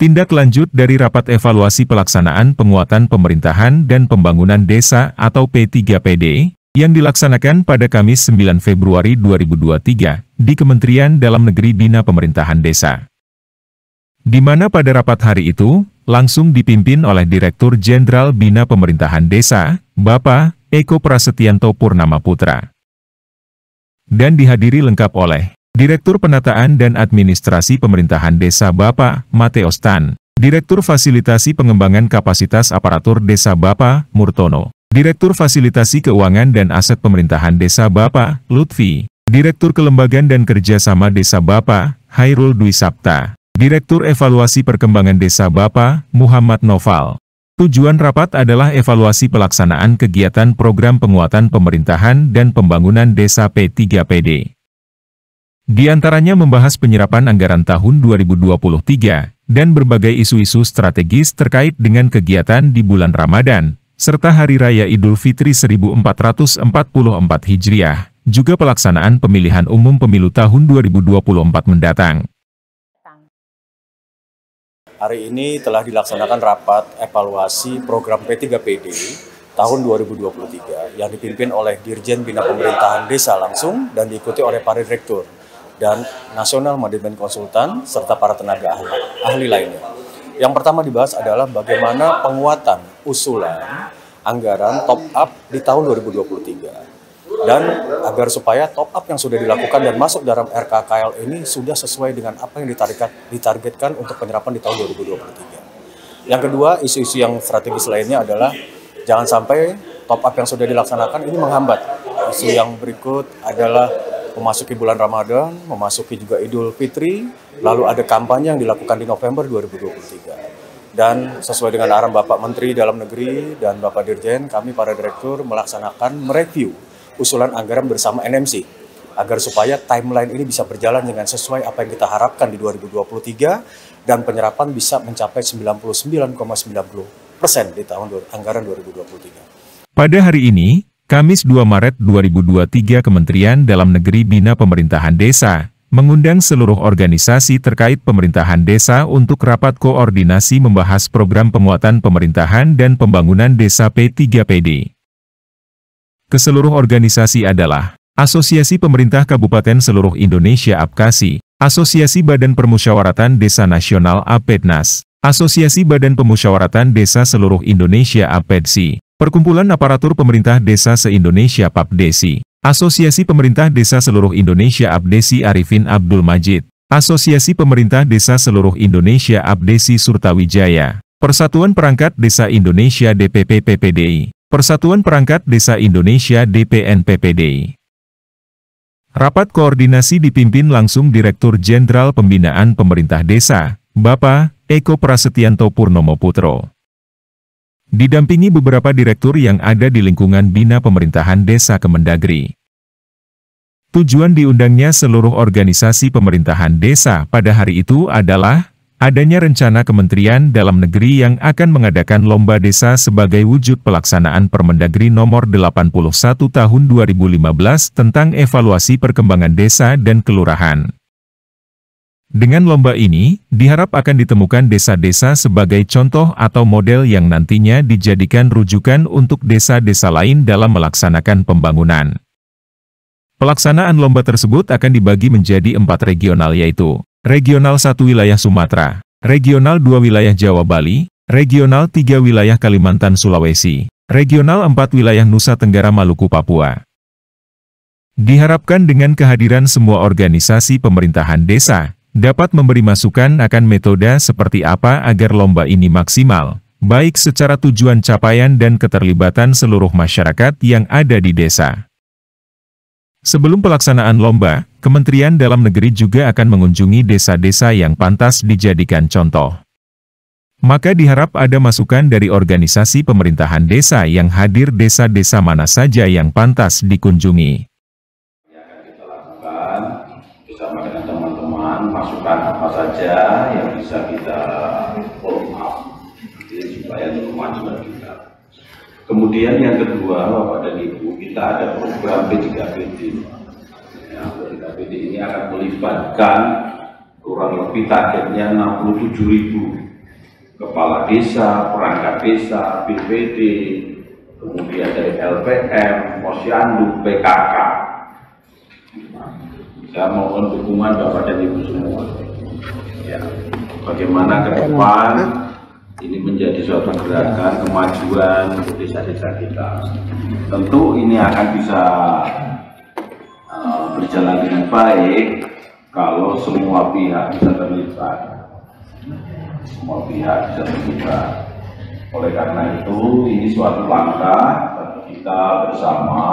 Tindak lanjut dari Rapat Evaluasi Pelaksanaan Penguatan Pemerintahan dan Pembangunan Desa atau P3PD, yang dilaksanakan pada Kamis 9 Februari 2023, di Kementerian Dalam Negeri Bina Pemerintahan Desa. Di mana pada rapat hari itu, langsung dipimpin oleh Direktur Jenderal Bina Pemerintahan Desa, Bapak Eko Prasetyanto Purnama Putra. Dan dihadiri lengkap oleh Direktur Penataan dan Administrasi Pemerintahan Desa Bapak Mateos Tan, Direktur Fasilitasi Pengembangan Kapasitas Aparatur Desa Bapak Murtono, Direktur Fasilitasi Keuangan dan Aset Pemerintahan Desa Bapak Lutfi, Direktur Kelembagaan dan Kerjasama Desa Bapak Hairul Dwi Sapta, Direktur Evaluasi Perkembangan Desa Bapak Muhammad Noval. Tujuan rapat adalah evaluasi pelaksanaan kegiatan program penguatan pemerintahan dan pembangunan desa P3PD. Di antaranya membahas penyerapan anggaran tahun 2023, dan berbagai isu-isu strategis terkait dengan kegiatan di bulan Ramadan, serta Hari Raya Idul Fitri 1444 Hijriah, juga pelaksanaan pemilihan umum pemilu tahun 2024 mendatang. Hari ini telah dilaksanakan rapat evaluasi program P3PD tahun 2023, yang dipimpin oleh Dirjen Bina Pemerintahan Desa langsung dan diikuti oleh para direktur dan Nasional Manajemen Konsultan, serta para tenaga ahli lainnya. Yang pertama dibahas adalah bagaimana penguatan usulan anggaran top up di tahun 2023. Dan agar supaya top up yang sudah dilakukan dan masuk dalam RKKL ini sudah sesuai dengan apa yang ditargetkan untuk penyerapan di tahun 2023. Yang kedua, isu-isu yang strategis lainnya adalah jangan sampai top up yang sudah dilaksanakan ini menghambat. Isu yang berikut adalah memasuki bulan Ramadan, memasuki juga Idul Fitri, lalu ada kampanye yang dilakukan di November 2023. Dan sesuai dengan arahan Bapak Menteri Dalam Negeri dan Bapak Dirjen, kami para direktur melaksanakan mereview usulan anggaran bersama NMC, agar supaya timeline ini bisa berjalan dengan sesuai apa yang kita harapkan di 2023, dan penyerapan bisa mencapai 99,90% di tahun anggaran 2023. Pada hari ini, Kamis 2 Maret 2023, Kementerian Dalam Negeri Bina Pemerintahan Desa mengundang seluruh organisasi terkait pemerintahan desa untuk rapat koordinasi membahas program penguatan pemerintahan dan pembangunan desa P3PD. Keseluruh organisasi adalah Asosiasi Pemerintah Kabupaten Seluruh Indonesia APKASI, Asosiasi Badan Permusyawaratan Desa Nasional APEDNAS, Asosiasi Badan Pemusyawaratan Desa Seluruh Indonesia APEDSI, Perkumpulan Aparatur Pemerintah Desa Se-Indonesia PAPDESI, Asosiasi Pemerintah Desa Seluruh Indonesia APDESI Arifin Abdul Majid, Asosiasi Pemerintah Desa Seluruh Indonesia APDESI Surtawijaya, Persatuan Perangkat Desa Indonesia DPP PPDI, Persatuan Perangkat Desa Indonesia DPN PPDI. Rapat koordinasi dipimpin langsung Direktur Jenderal Pembinaan Pemerintah Desa, Bapak Eko Prasetyanto Purnama Putra. Didampingi beberapa direktur yang ada di lingkungan Bina Pemerintahan Desa Kemendagri. Tujuan diundangnya seluruh organisasi pemerintahan desa pada hari itu adalah adanya rencana Kementerian Dalam Negeri yang akan mengadakan lomba desa sebagai wujud pelaksanaan Permendagri nomor 81 tahun 2015 tentang evaluasi perkembangan desa dan kelurahan. Dengan lomba ini, diharap akan ditemukan desa-desa sebagai contoh atau model yang nantinya dijadikan rujukan untuk desa-desa lain dalam melaksanakan pembangunan. Pelaksanaan lomba tersebut akan dibagi menjadi 4 regional, yaitu Regional 1 Wilayah Sumatera, Regional 2 Wilayah Jawa Bali, Regional 3 Wilayah Kalimantan Sulawesi, Regional 4 Wilayah Nusa Tenggara Maluku Papua. Diharapkan dengan kehadiran semua organisasi pemerintahan desa, dapat memberi masukan akan metode seperti apa agar lomba ini maksimal, baik secara tujuan capaian dan keterlibatan seluruh masyarakat yang ada di desa. Sebelum pelaksanaan lomba, Kementerian Dalam Negeri juga akan mengunjungi desa-desa yang pantas dijadikan contoh. Maka diharap ada masukan dari organisasi pemerintahan desa yang hadir, desa-desa mana saja yang pantas dikunjungi. Bersama dengan teman-teman, masukan apa saja yang bisa kita follow up supaya untuk kemajuan kita. Kemudian yang kedua, Bapak dan Ibu, kita ada program P3PD. Ya, P3PD ini akan melibatkan kurang lebih targetnya 67.000 kepala desa, perangkat desa, BPD, kemudian dari LPM, Posyandu, PKK. Saya mohon dukungan Bapak dan Ibu semua. Ya, bagaimana ke depan ini menjadi suatu gerakan kemajuan untuk desa-desa kita. Tentu ini akan bisa berjalan dengan baik kalau semua pihak bisa terlibat. Semua pihak bisa terlibat. Oleh karena itu, ini suatu langkah bagi kita bersama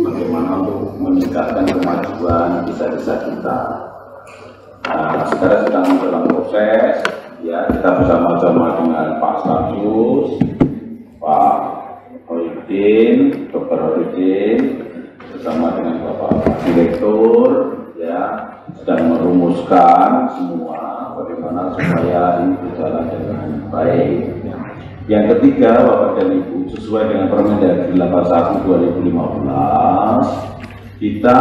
bagaimana untuk meningkatkan kemajuan desa-desa kita. Nah, sekarang sedang dalam proses, ya, kita bersama-sama dengan Pak Stafsus, Pak Hoidin, Dr. Hoidin, bersama dengan Bapak Direktur, ya, sedang merumuskan semua bagaimana supaya ini berjalan dengan baik. Yang ketiga, Bapak dan Ibu, sesuai dengan Permendagri 81 2015, kita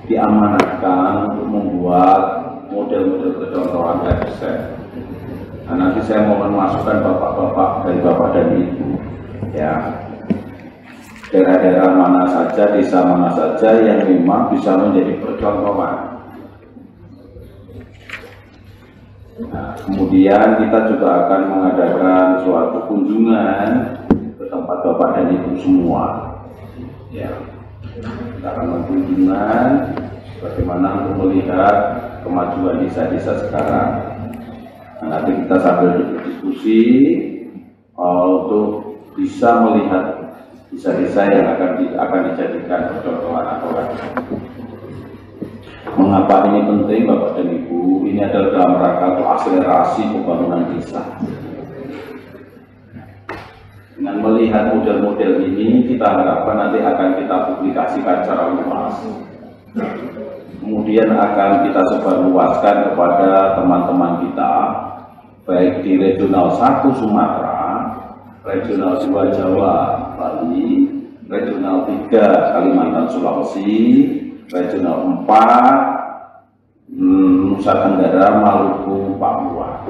diamanatkan untuk membuat model-model percontohan riset. Nah, nanti saya mohon masukan bapak-bapak dari Bapak dan Ibu, ya, daerah-daerah mana saja, desa mana saja yang memang bisa menjadi percontohan. Nah, kemudian kita juga akan mengadakan suatu kunjungan ke tempat Bapak dan Ibu semua, ya. Kita akan berkunjungan bagaimana untuk melihat kemajuan desa-desa sekarang. Nah, nanti kita sambil berdiskusi untuk bisa melihat desa-desa yang akan dijadikan percontohan atau tidak. Mengapa ini penting, Bapak dan Ibu? Ini adalah dalam rangka untuk akselerasi pembangunan desa. Dengan melihat model-model ini, kita harapkan nanti akan kita publikasikan secara luas. Kemudian akan kita sebarluaskan kepada teman-teman kita, baik di regional 1 Sumatera, regional 2 Jawa, Bali, regional 3 Kalimantan Sulawesi, regional 4 Nusa Tenggara, Maluku, Papua.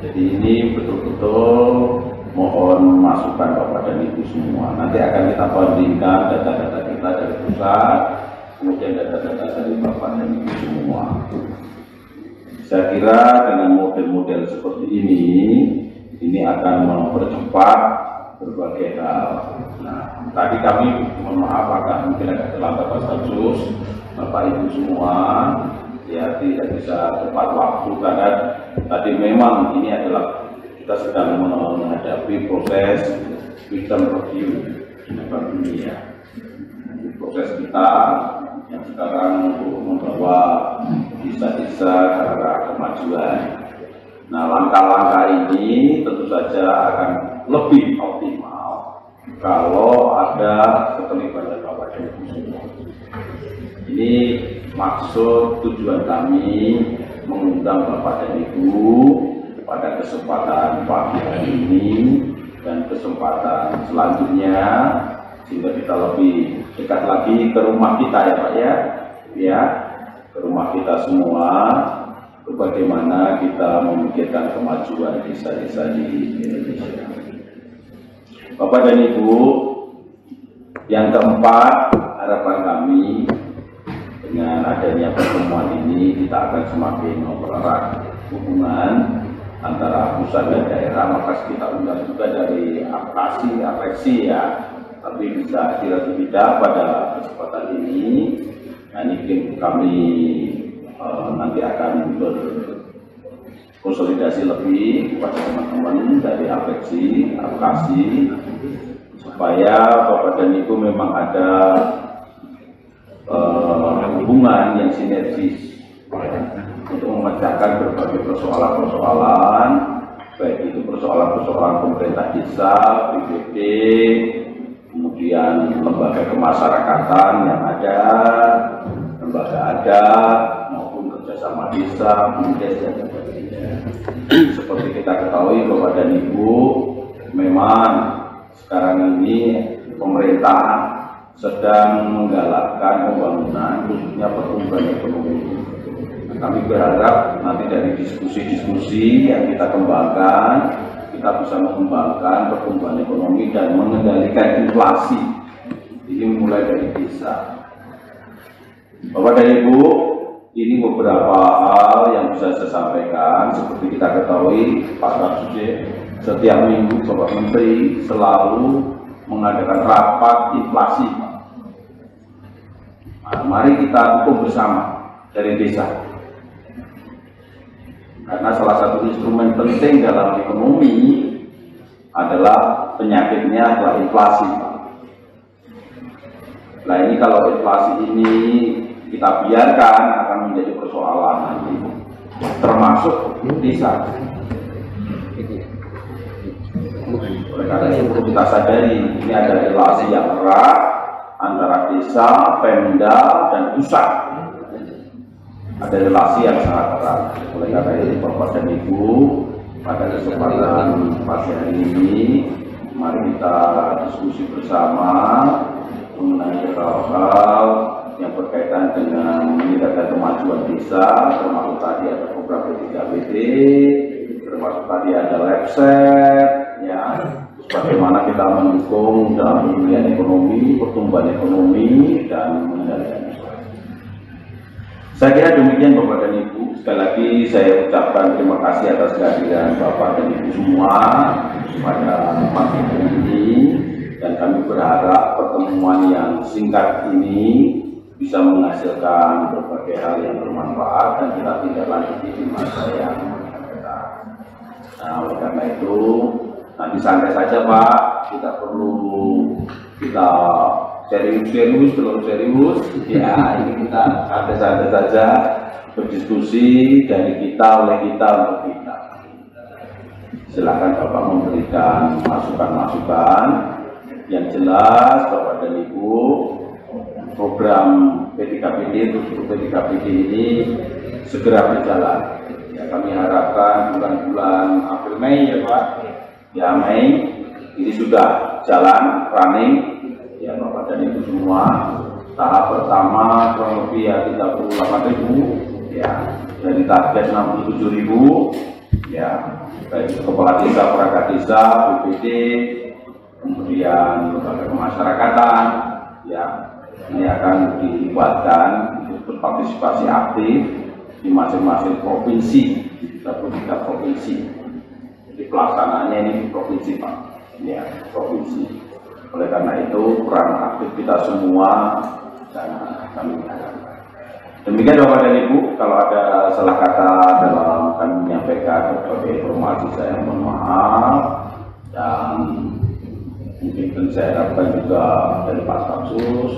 Jadi ini betul-betul mohon masukan Bapak dan Ibu semua. Nanti akan kita bandingkan data-data kita dari pusat, kemudian data-data dari Bapak dan Ibu semua. Saya kira dengan model-model seperti ini akan mempercepat berbagai hal. Nah, tadi kami mohon maaf agak mungkin agak terlambat Pak Stafsus, Bapak Ibu semua, ya tidak bisa tepat waktu karena tadi memang ini adalah kita sedang menghadapi proses midterm review di Bank Dunia. Proses kita yang sekarang untuk membawa desa-desa ke arah kemajuan. Nah, langkah-langkah ini tentu saja akan lebih optimal kalau ada keterlibatan Bapak dan Ibu semua. Ini maksud tujuan kami mengundang Bapak dan Ibu pada kesempatan pagi hari ini dan kesempatan selanjutnya, sehingga kita lebih dekat lagi ke rumah kita ya Pak ya, ke rumah kita semua, bagaimana kita memikirkan kemajuan desa-desa di Indonesia. Bapak dan Ibu, yang keempat, harapan kami dengan adanya pertemuan ini kita akan semakin mempererat hubungan antara pusat dan daerah, maka kita undang juga dari apeksi ya, tapi bisa hadir tidak pada kesempatan ini. Nah, ini kami nanti akan berkonsolidasi lebih kepada teman-teman dari apeksi, supaya Bapak dan Ibu memang ada hubungan yang sinergis untuk memecahkan berbagai persoalan-persoalan, baik itu persoalan-persoalan pemerintah desa, BPD, kemudian lembaga kemasyarakatan yang ada, lembaga adat, maupun kerjasama desa, BUMDes, dan sebagainya. Seperti kita ketahui Bapak dan Ibu, memang sekarang ini pemerintah sedang menggalakkan pembangunan, khususnya pertumbuhan ekonomi. Kami berharap nanti dari diskusi-diskusi yang kita kembangkan, kita bisa mengembangkan pertumbuhan ekonomi dan mengendalikan inflasi. Ini mulai dari desa. Bapak dan Ibu, ini beberapa hal yang bisa saya sampaikan. Seperti kita ketahui, Pak Kapsuje setiap minggu Bapak Menteri selalu mengadakan rapat inflasi. Nah, mari kita dukung bersama dari desa. Karena salah satu instrumen penting dalam ekonomi adalah penyakitnya adalah inflasi. Nah ini kalau inflasi ini kita biarkan akan menjadi persoalan nanti, termasuk desa. Oleh karena itu perlu kita sadari ini ada relasi yang erat antara desa, Pemda, dan pusat. Ada relasi yang sangat erat. Oleh karena itu Bapak dan Ibu, pada kesempatan pagi hari ini, mari kita diskusi bersama mengenai hal-hal yang berkaitan dengan meningkatkan kemajuan desa, termasuk tadi ada program P3PD, termasuk tadi ada LabSet, ya, bagaimana kita mendukung dalam pemulihan ekonomi, pertumbuhan ekonomi, dan mengendalikan. Saya kira demikian Bapak dan Ibu. Sekali lagi saya ucapkan terima kasih atas kehadiran Bapak dan Ibu semua pada pagi ini, dan kami berharap pertemuan yang singkat ini bisa menghasilkan berbagai hal yang bermanfaat dan kita tindak lanjuti di masa yang akan datang. Nah, oleh karena itu nanti santai saja Pak, kita perlu serius, terlalu serius, ya ini kita santai-santai saja berdiskusi dari kita, oleh kita, untuk kita. Silakan Bapak memberikan masukan-masukan yang jelas. Bapak dan Ibu, program P3PD untuk P3PD ini segera berjalan. Ya, kami harapkan bulan-bulan April Mei ya Pak, ya Mei ini sudah jalan running. Ya Bapak dan Ibu semua, tahap pertama kurang lebih ya 38.000, ya dari target 67.000, ya baik itu kepala desa, perangkat desa, BPD, kemudian lembaga kemasyarakatan, ya ini akan dilibatkan untuk berpartisipasi aktif di masing-masing provinsi, di 33 provinsi. Jadi pelaksanaannya ini di provinsi Pak, ya provinsi. Oleh karena itu peran aktif kita semua sangat kami harapkan. Demikian Bapak dan Ibu, kalau ada salah kata dalam kami menyampaikan berbagai informasi saya mohon maaf, dan mungkin saya harapkan juga dari Pak Kapsus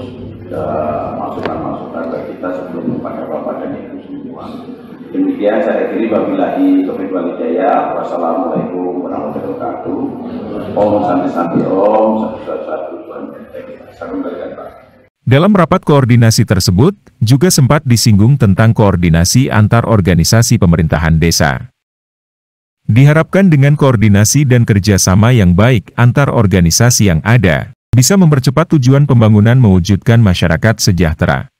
masukan-masukan bagi kita sebelum kepada Bapak dan Ibu semua. Demikian saya akhiri, wabillahi taufiq wal hidayah. Wassalamualaikum warahmatullahi wabarakatuh. Om Santi Om satu. Dalam rapat koordinasi tersebut, juga sempat disinggung tentang koordinasi antar organisasi pemerintahan desa. Diharapkan dengan koordinasi dan kerjasama yang baik antar organisasi yang ada, bisa mempercepat tujuan pembangunan mewujudkan masyarakat sejahtera.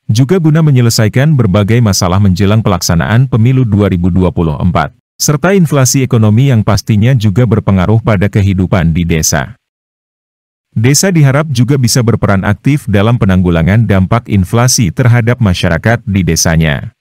Juga guna menyelesaikan berbagai masalah menjelang pelaksanaan pemilu 2024, serta inflasi ekonomi yang pastinya juga berpengaruh pada kehidupan di desa. Desa diharap juga bisa berperan aktif dalam penanggulangan dampak inflasi terhadap masyarakat di desanya.